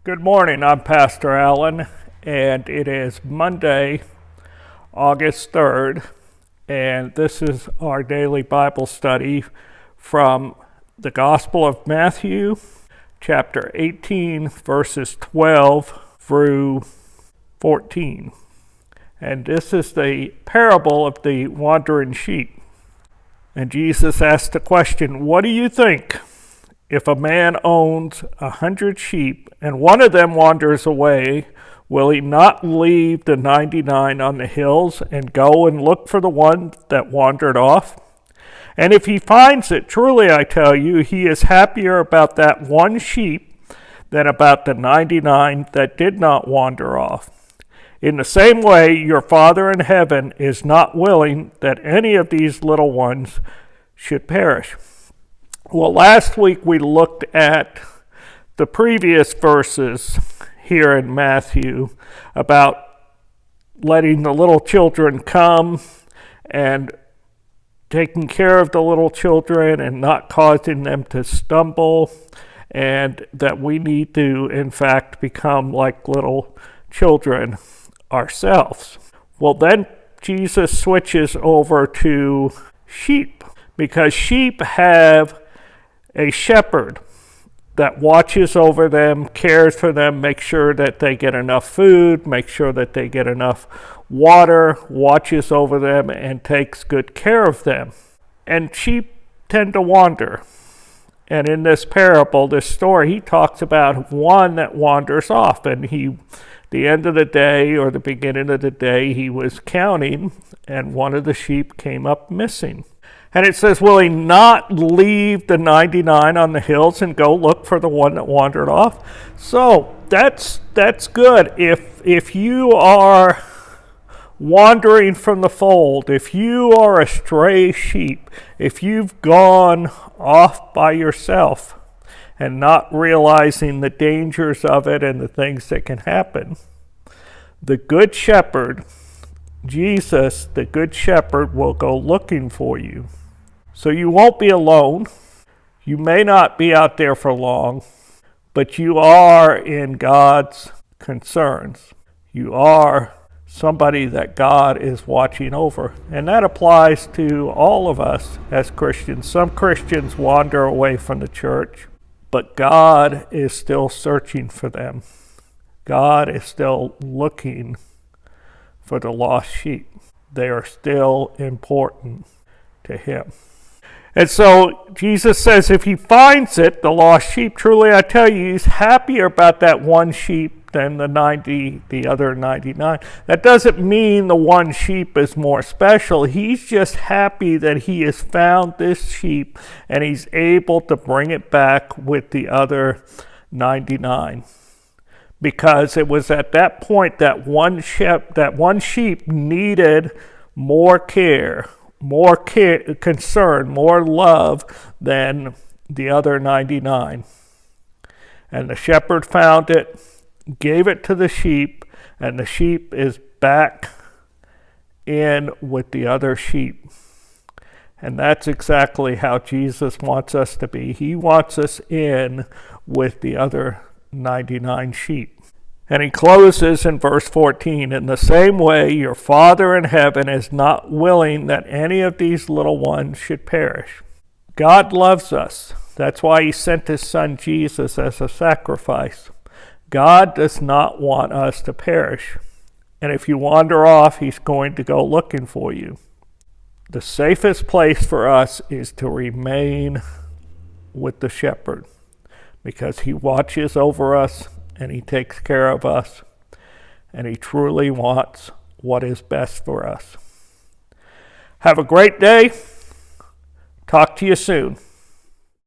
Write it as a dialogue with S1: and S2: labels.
S1: Good morning, I'm Pastor Allen, and it is Monday, August 3rd, and this is our daily Bible study from the Gospel of Matthew, chapter 18, verses 12 through 14. And this is the parable of the wandering sheep. And Jesus asked the question, "What do you think? If a man owns 100 sheep and one of them wanders away, will he not leave the 99 on the hills and go and look for the one that wandered off? And if he finds it, truly I tell you, he is happier about that one sheep than about the 99 that did not wander off. In the same way, your Father in heaven is not willing that any of these little ones should perish." Well, last week we looked at the previous verses here in Matthew about letting the little children come and taking care of the little children and not causing them to stumble, and that we need to, in fact, become like little children ourselves. Well, then Jesus switches over to sheep, because sheep have a shepherd that watches over them, cares for them, makes sure that they get enough food, makes sure that they get enough water, watches over them, and takes good care of them. And sheep tend to wander. And in this parable, this story, he talks about one that wanders off. And the end of the day or the beginning of the day, he was counting, and one of the sheep came up missing. And it says, will he not leave the 99 on the hills and go look for the one that wandered off? So that's good. If you are wandering from the fold, if you are a stray sheep, if you've gone off by yourself and not realizing the dangers of it and the things that can happen, the Good Shepherd, Jesus, the Good Shepherd, will go looking for you. So you won't be alone. You may not be out there for long, but you are in God's concerns. You are somebody that God is watching over. And that applies to all of us as Christians. Some Christians wander away from the church, but God is still searching for them. God is still looking for the lost sheep. They are still important to him. And so Jesus says if he finds it, the lost sheep, truly I tell you, he's happier about that one sheep than the other 99. That doesn't mean the one sheep is more special. He's just happy that he has found this sheep and he's able to bring it back with the other 99. Because it was at that point that one sheep needed more care, more concern, more love than the other 99. And the shepherd found it, gave it to the sheep, and the sheep is back in with the other sheep. And that's exactly how Jesus wants us to be. He wants us in with the other 99 sheep. And he closes in verse 14, in the same way your Father in heaven is not willing that any of these little ones should perish. God loves us. That's why he sent his son Jesus as a sacrifice. God does not want us to perish. And if you wander off, he's going to go looking for you. The safest place for us is to remain with the shepherd, because he watches over us and he takes care of us, and he truly wants what is best for us. Have a great day. Talk to you soon.